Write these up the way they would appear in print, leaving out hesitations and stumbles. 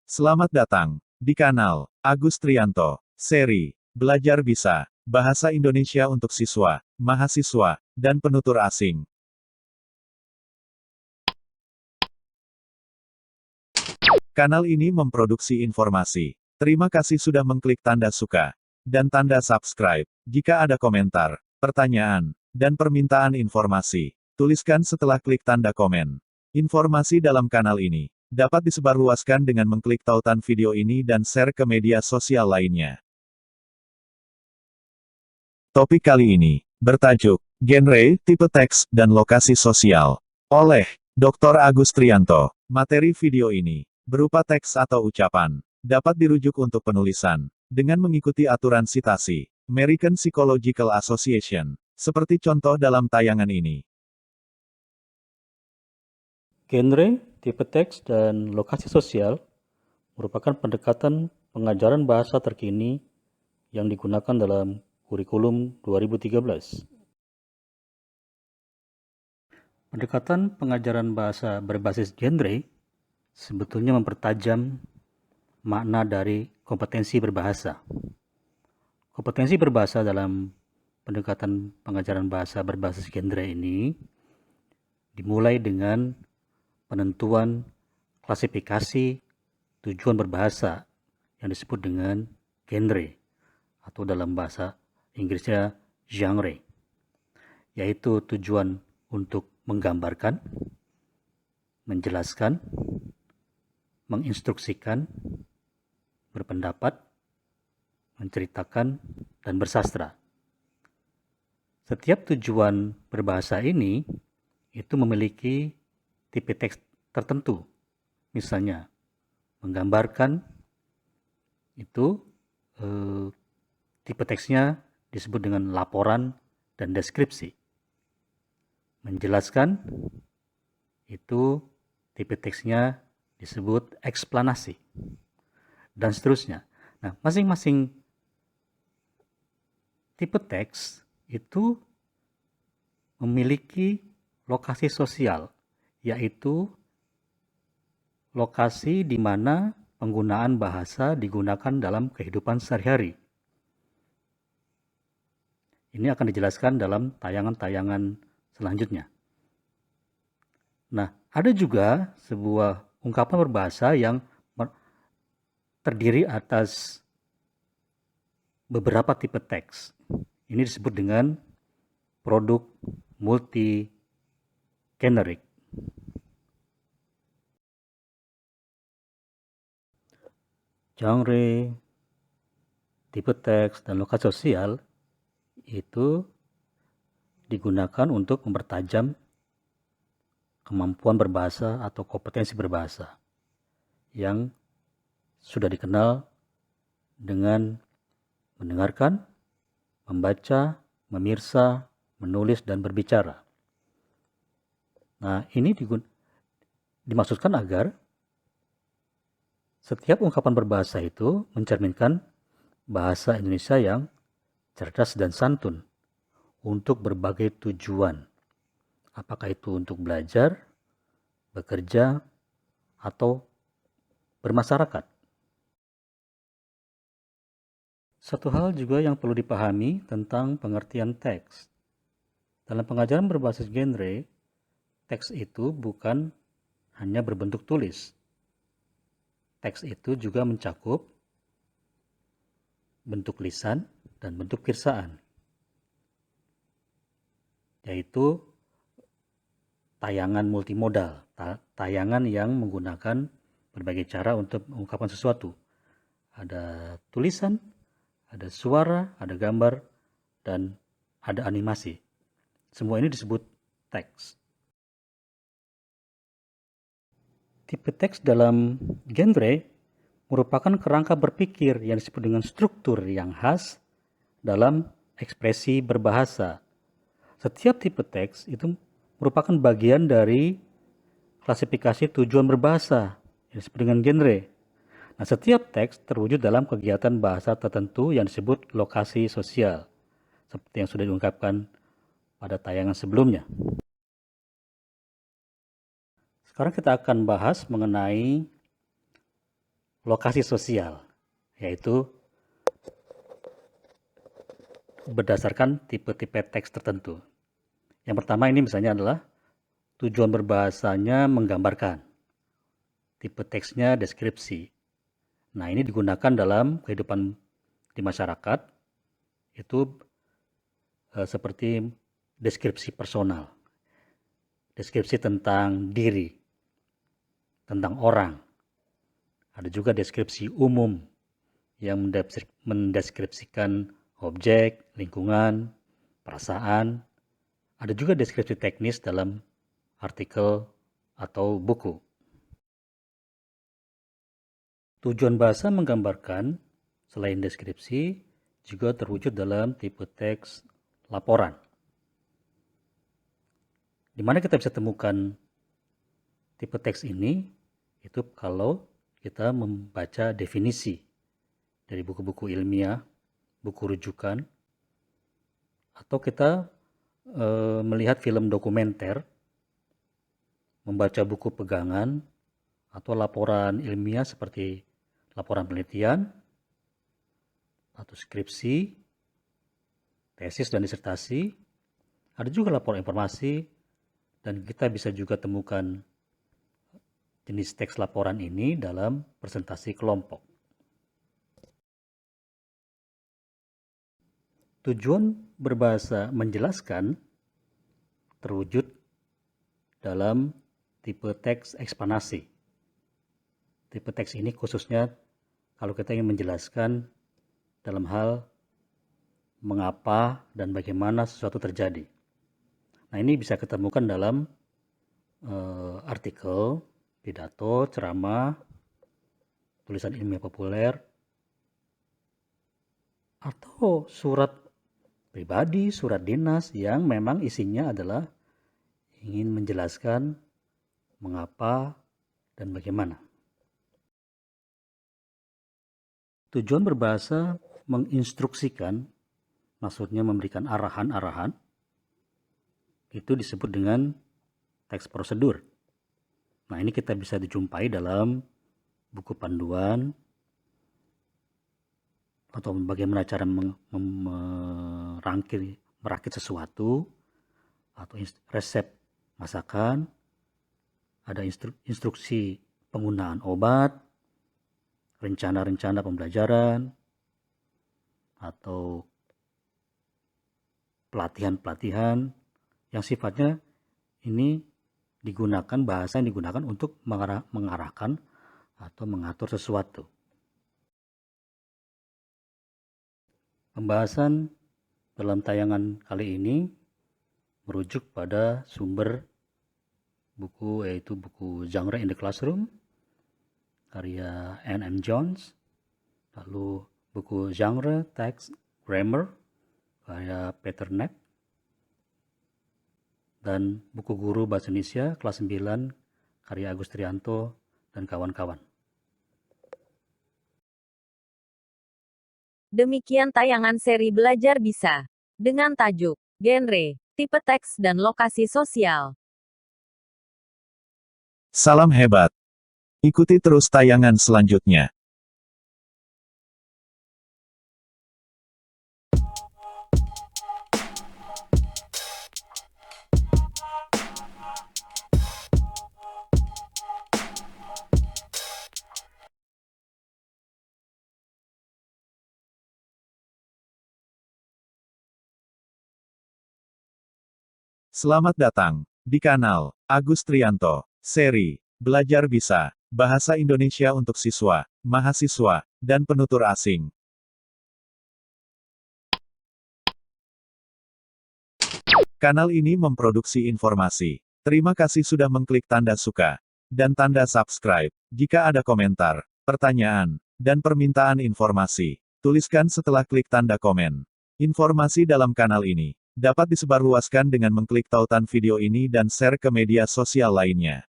Selamat datang di kanal Agus Trianto, seri Belajar Bisa, Bahasa Indonesia untuk Siswa, Mahasiswa, dan Penutur Asing. Kanal ini memproduksi informasi. Terima kasih sudah mengklik tanda suka dan tanda subscribe. Jika ada komentar, pertanyaan, dan permintaan informasi, tuliskan setelah klik tanda komen. Informasi dalam kanal ini dapat disebarluaskan dengan mengklik tautan video ini dan share ke media sosial lainnya. Topik kali ini bertajuk Genre, Tipe Teks, dan Lokasi Sosial oleh Dr. Agus Trianto. Materi video ini berupa teks atau ucapan, dapat dirujuk untuk penulisan dengan mengikuti aturan sitasi American Psychological Association, seperti contoh dalam tayangan ini. Genre, tipe teks, dan lokasi sosial merupakan pendekatan pengajaran bahasa terkini yang digunakan dalam kurikulum 2013. Pendekatan pengajaran bahasa berbasis genre sebetulnya mempertajam makna dari kompetensi berbahasa. Kompetensi berbahasa dalam pendekatan pengajaran bahasa berbasis genre ini dimulai dengan penentuan klasifikasi tujuan berbahasa yang disebut dengan genre atau dalam bahasa Inggrisnya genre, yaitu tujuan untuk menggambarkan, menjelaskan, menginstruksikan, berpendapat, menceritakan, dan bersastra. Setiap tujuan berbahasa ini itu memiliki tipe teks tertentu. Misalnya, menggambarkan itu tipe teksnya disebut dengan laporan dan deskripsi. Menjelaskan itu tipe teksnya disebut eksplanasi, dan seterusnya. Nah, masing-masing tipe teks itu memiliki lokasi sosial, yaitu lokasi di mana penggunaan bahasa digunakan dalam kehidupan sehari-hari. Ini akan dijelaskan dalam tayangan-tayangan selanjutnya. Nah, ada juga sebuah ungkapan berbahasa yang terdiri atas beberapa tipe teks. Ini disebut dengan produk multi-generic. Genre, tipe teks, dan lokasi sosial itu digunakan untuk mempertajam kemampuan berbahasa atau kompetensi berbahasa yang sudah dikenal dengan mendengarkan, membaca, memirsa, menulis, dan berbicara. Nah, ini dimaksudkan agar setiap ungkapan berbahasa itu mencerminkan bahasa Indonesia yang cerdas dan santun untuk berbagai tujuan. Apakah itu untuk belajar, bekerja, atau bermasyarakat. Satu hal juga yang perlu dipahami tentang pengertian teks. Dalam pengajaran berbasis genre, teks itu bukan hanya berbentuk tulis. Teks itu juga mencakup bentuk lisan dan bentuk pirsaan, yaitu tayangan multimodal, tayangan yang menggunakan berbagai cara untuk mengungkapkan sesuatu. Ada tulisan, ada suara, ada gambar, dan ada animasi. Semua ini disebut teks. Tipe teks dalam genre merupakan kerangka berpikir yang disebut dengan struktur yang khas dalam ekspresi berbahasa. Setiap tipe teks itu merupakan bagian dari klasifikasi tujuan berbahasa yang disebut dengan genre. Nah, setiap teks terwujud dalam kegiatan bahasa tertentu yang disebut lokasi sosial, seperti yang sudah diungkapkan pada tayangan sebelumnya. Sekarang kita akan bahas mengenai lokasi sosial, yaitu berdasarkan tipe-tipe teks tertentu. Yang pertama ini misalnya adalah tujuan berbahasanya menggambarkan. Tipe teksnya deskripsi. Nah, ini digunakan dalam kehidupan di masyarakat, itu seperti deskripsi personal, deskripsi tentang diri, tentang orang. Ada juga deskripsi umum yang mendeskripsikan objek, lingkungan, perasaan. Ada juga deskripsi teknis dalam artikel atau buku. Tujuan bahasa menggambarkan selain deskripsi juga terwujud dalam tipe teks laporan. Di mana kita bisa temukan tipe teks ini? Itu kalau kita membaca definisi dari buku-buku ilmiah, buku rujukan, atau kita melihat film dokumenter, membaca buku pegangan, atau laporan ilmiah seperti laporan penelitian, atau skripsi, tesis dan disertasi. Ada juga laporan informasi, dan kita bisa juga temukan jenis teks laporan ini dalam presentasi kelompok. Tujuan berbahasa menjelaskan terwujud dalam tipe teks eksplanasi. Tipe teks ini khususnya kalau kita ingin menjelaskan dalam hal mengapa dan bagaimana sesuatu terjadi. Nah, ini bisa ketemukan dalam artikel, pidato, ceramah, tulisan ilmiah populer, atau surat pribadi, surat dinas yang memang isinya adalah ingin menjelaskan mengapa dan bagaimana. Tujuan berbahasa menginstruksikan, maksudnya memberikan arahan-arahan, itu disebut dengan teks prosedur. Nah, ini kita bisa dijumpai dalam buku panduan atau bagaimana cara merakit sesuatu, atau resep masakan, ada instruksi penggunaan obat, rencana-rencana pembelajaran, atau pelatihan-pelatihan yang sifatnya ini digunakan, bahasa yang digunakan untuk mengarahkan atau mengatur sesuatu. Pembahasan dalam tayangan kali ini merujuk pada sumber buku, yaitu buku Genre in the Classroom karya N.M. Jones, lalu buku Genre, Text, Grammar karya Peter Knapp, dan buku Guru Bahasa Indonesia kelas 9 karya Agus Trianto dan kawan-kawan. Demikian tayangan seri Belajar Bisa dengan tajuk Genre, Tipe Teks dan Lokasi Sosial. Salam hebat. Ikuti terus tayangan selanjutnya. Selamat datang di kanal Agus Trianto, seri Belajar Bisa, Bahasa Indonesia untuk siswa, mahasiswa, dan penutur asing. Kanal ini memproduksi informasi. Terima kasih sudah mengklik tanda suka dan tanda subscribe. Jika ada komentar, pertanyaan, dan permintaan informasi, tuliskan setelah klik tanda komen. Informasi dalam kanal ini dapat disebarluaskan dengan mengklik tautan video ini dan share ke media sosial lainnya.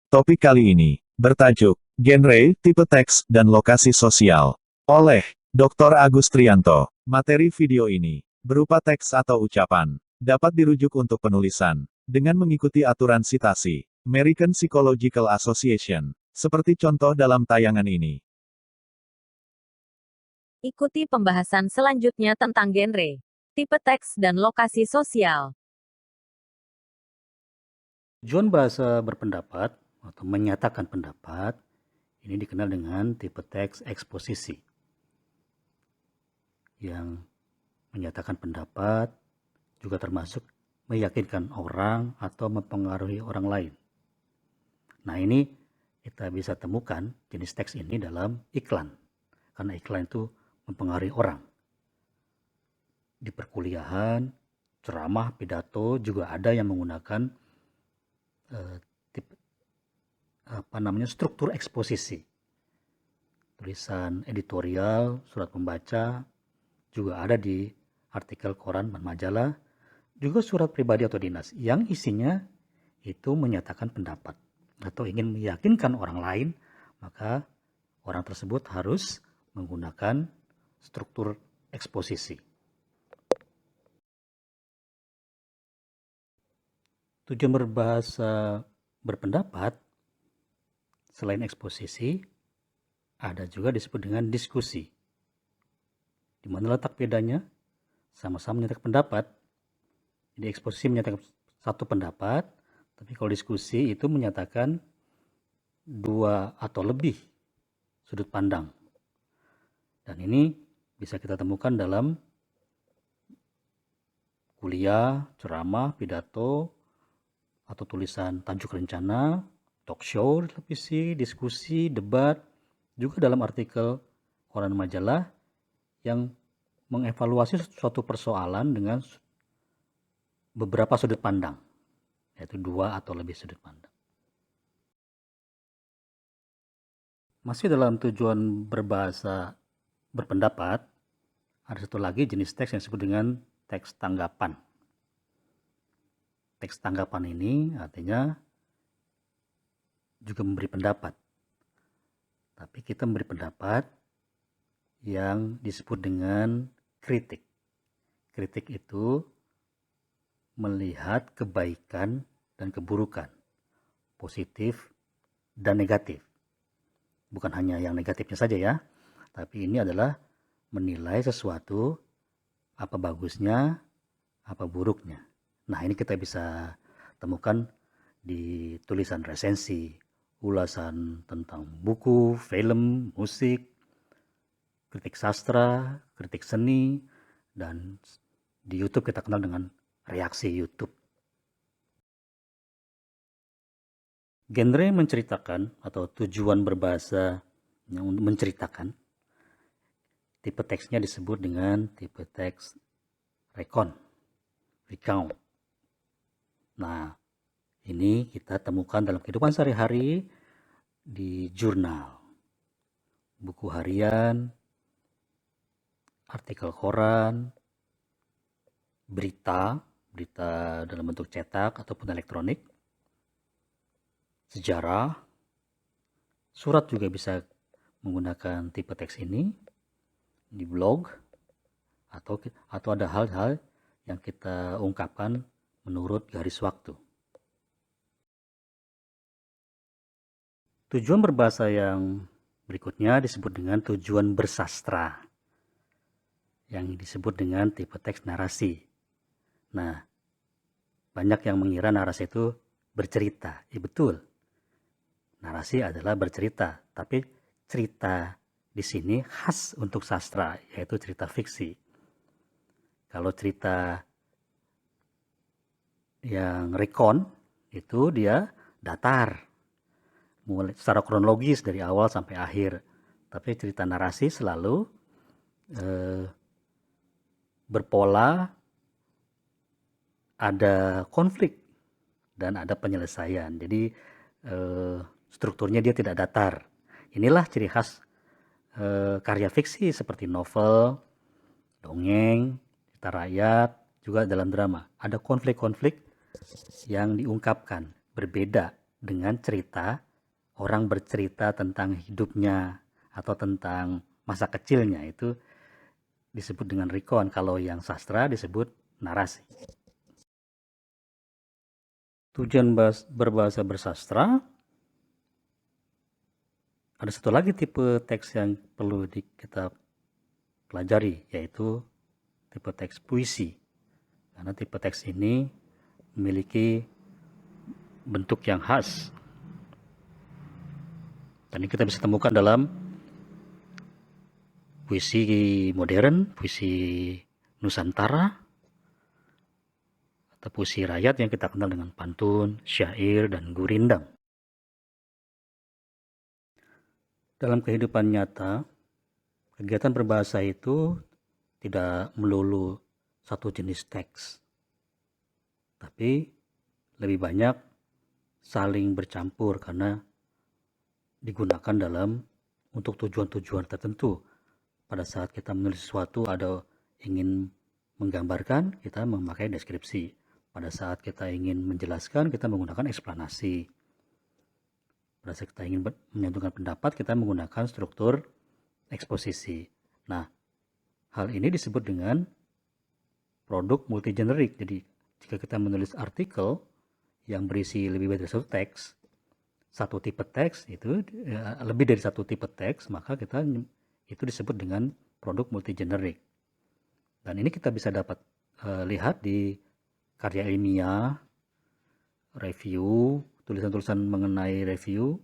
Topik kali ini bertajuk Genre, Tipe Teks, dan Lokasi Sosial oleh Dr. Agus Trianto. Materi video ini berupa teks atau ucapan, dapat dirujuk untuk penulisan dengan mengikuti aturan citasi American Psychological Association, Seperti contoh dalam tayangan ini. Ikuti pembahasan selanjutnya tentang genre, tipe teks, dan lokasi sosial. Tujuan bahasa berpendapat atau menyatakan pendapat ini dikenal dengan tipe teks eksposisi. Yang menyatakan pendapat juga termasuk meyakinkan orang atau mempengaruhi orang lain. Nah, ini kita bisa temukan jenis teks ini dalam iklan. Karena iklan itu mempengaruhi orang. Di perkuliahan, ceramah, pidato juga ada yang menggunakan struktur eksposisi. Tulisan editorial, surat pembaca juga ada di artikel koran dan majalah, juga surat pribadi atau dinas yang isinya itu menyatakan pendapat atau ingin meyakinkan orang lain, maka orang tersebut harus menggunakan struktur eksposisi. Tujuan berbahasa berpendapat selain eksposisi ada juga disebut dengan diskusi. Di mana letak bedanya? Sama-sama menyatakan pendapat. Jadi eksposisi menyatakan satu pendapat, tapi kalau diskusi itu menyatakan dua atau lebih sudut pandang. Dan ini bisa kita temukan dalam kuliah, ceramah, pidato, atau tulisan tajuk rencana, talk show, televisi, diskusi, debat, juga dalam artikel koran majalah yang mengevaluasi suatu persoalan dengan beberapa sudut pandang, yaitu dua atau lebih sudut pandang. Masih dalam tujuan berbahasa berpendapat, ada satu lagi jenis teks yang disebut dengan teks tanggapan. Teks tanggapan ini artinya juga memberi pendapat. Tapi kita memberi pendapat yang disebut dengan kritik. Kritik itu melihat kebaikan dan keburukan, positif dan negatif. Bukan hanya yang negatifnya saja ya, tapi ini adalah menilai sesuatu, apa bagusnya, apa buruknya. Nah, ini kita bisa temukan di tulisan resensi, ulasan tentang buku, film, musik, kritik sastra, kritik seni, dan di YouTube kita kenal dengan reaksi YouTube. Genre menceritakan atau tujuan berbahasa yang untuk menceritakan, tipe teksnya disebut dengan tipe teks recount. Nah, ini kita temukan dalam kehidupan sehari-hari di jurnal, buku harian, artikel koran, berita dalam bentuk cetak ataupun elektronik, sejarah, surat juga bisa menggunakan tipe teks ini, di blog, atau ada hal-hal yang kita ungkapkan menurut garis waktu. Tujuan berbahasa yang berikutnya disebut dengan tujuan bersastra, yang disebut dengan tipe teks narasi. Nah, banyak yang mengira narasi itu bercerita. Betul, narasi adalah bercerita, tapi cerita di sini khas untuk sastra, yaitu cerita fiksi. Kalau cerita yang recount itu dia datar, mulai secara kronologis dari awal sampai akhir. Tapi cerita narasi selalu berpola, ada konflik dan ada penyelesaian. Jadi strukturnya dia tidak datar. Inilah ciri khas karya fiksi seperti novel, dongeng, cerita rakyat, juga dalam drama. Ada konflik-konflik yang diungkapkan, berbeda dengan cerita orang bercerita tentang hidupnya atau tentang masa kecilnya, itu disebut dengan recount. Kalau yang sastra disebut narasi. Tujuan berbahasa bersastra Ada satu lagi tipe teks yang perlu kita pelajari, yaitu tipe teks puisi. Karena tipe teks ini memiliki bentuk yang khas. Dan ini kita bisa temukan dalam puisi modern, puisi Nusantara, atau puisi rakyat yang kita kenal dengan pantun, syair, dan gurindam. Dalam kehidupan nyata, kegiatan berbahasa itu tidak melulu satu jenis teks, tapi lebih banyak saling bercampur karena digunakan untuk tujuan-tujuan tertentu. Pada saat kita menulis sesuatu ada ingin menggambarkan, kita memakai deskripsi. Pada saat kita ingin menjelaskan, kita menggunakan eksplanasi. Pada saat kita ingin menyantumkan pendapat, kita menggunakan struktur eksposisi. Nah, hal ini disebut dengan produk multigenerik. Jadi, jika kita menulis artikel yang berisi lebih dari satu teks, satu tipe teks itu lebih dari satu tipe teks, maka itu disebut dengan produk multigenerik. Dan ini kita bisa dapat lihat di karya ilmiah, review, tulisan-tulisan mengenai review,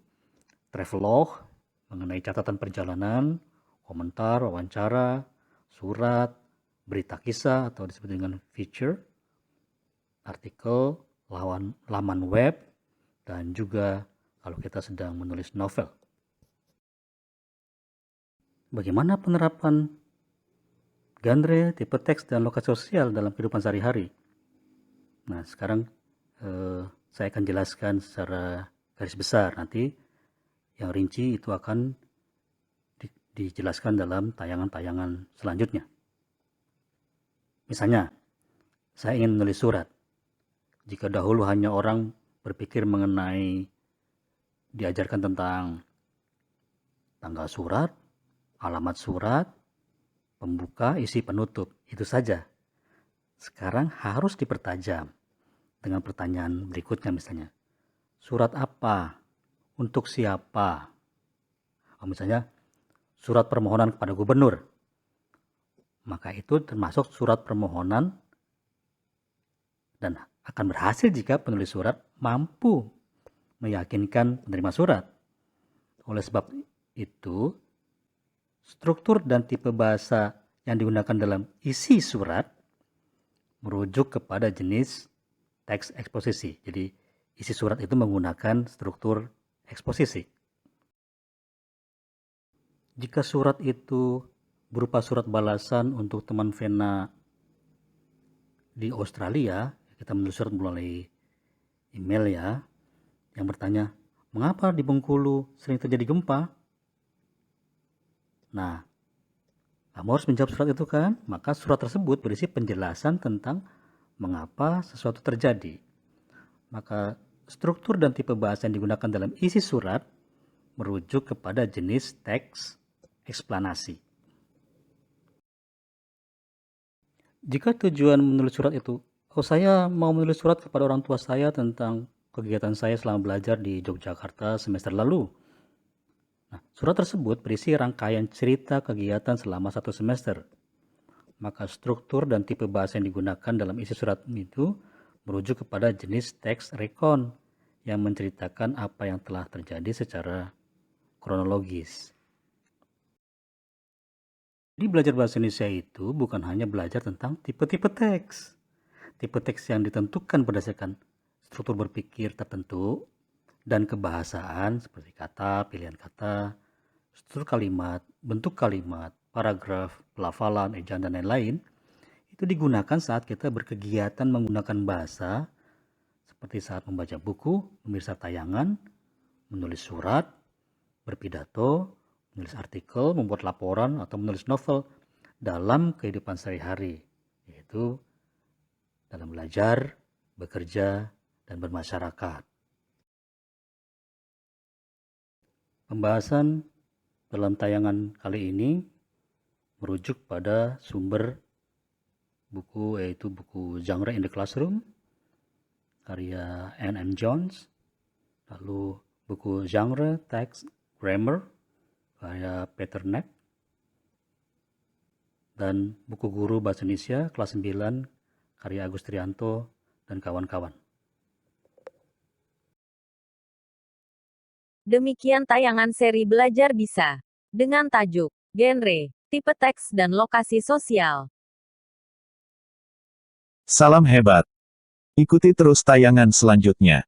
travelog, mengenai catatan perjalanan, komentar, wawancara, surat, berita kisah atau disebut dengan feature, artikel, laman web, dan juga kalau kita sedang menulis novel. Bagaimana penerapan genre, tipe teks, dan lokasi sosial dalam kehidupan sehari-hari? Nah, sekarang saya akan jelaskan secara garis besar. Nanti yang rinci itu akan dijelaskan dalam tayangan-tayangan selanjutnya. Misalnya, saya ingin menulis surat. Jika dahulu hanya orang berpikir diajarkan tentang tanggal surat, alamat surat, pembuka, isi penutup, itu saja. Sekarang harus dipertajam dengan pertanyaan berikutnya misalnya. Surat apa? Untuk siapa? Misalnya, surat permohonan kepada gubernur. Maka itu termasuk surat permohonan dan akan berhasil jika penulis surat mampu meyakinkan penerima surat. Oleh sebab itu, struktur dan tipe bahasa yang digunakan dalam isi surat merujuk kepada jenis teks eksposisi. Jadi, isi surat itu menggunakan struktur eksposisi. Jika surat itu berupa surat balasan untuk teman Vena di Australia, kita menulis surat melalui email ya, yang bertanya, mengapa di Bengkulu sering terjadi gempa? Nah, kamu harus menjawab surat itu kan? Maka surat tersebut berisi penjelasan tentang mengapa sesuatu terjadi. Maka struktur dan tipe bahasa yang digunakan dalam isi surat merujuk kepada jenis teks eksplanasi. Jika tujuan menulis surat itu, saya mau menulis surat kepada orang tua saya tentang kegiatan saya selama belajar di Yogyakarta semester lalu. Nah, surat tersebut berisi rangkaian cerita kegiatan selama satu semester. Maka struktur dan tipe bahasa yang digunakan dalam isi surat itu merujuk kepada jenis teks rekon yang menceritakan apa yang telah terjadi secara kronologis. Jadi belajar bahasa Indonesia itu bukan hanya belajar tentang tipe-tipe teks. Tipe teks yang ditentukan berdasarkan struktur berpikir tertentu dan kebahasaan seperti kata, pilihan kata, struktur kalimat, bentuk kalimat, paragraf, pelafalan, ejaan, dan lain-lain, itu digunakan saat kita berkegiatan menggunakan bahasa, seperti saat membaca buku, memirsa tayangan, menulis surat, berpidato, menulis artikel, membuat laporan, atau menulis novel dalam kehidupan sehari-hari, yaitu dalam belajar, bekerja, dan bermasyarakat. Pembahasan dalam tayangan kali ini merujuk pada sumber buku, yaitu buku Genre in the Classroom karya N.M. Jones, lalu buku Genre, Text, Grammar karya Peter Knapp, dan buku guru Bahasa Indonesia kelas 9 karya Agus Trianto dan kawan-kawan. Demikian tayangan seri Belajar Bisa dengan tajuk, genre, tipe teks dan lokasi sosial. Salam hebat. Ikuti terus tayangan selanjutnya.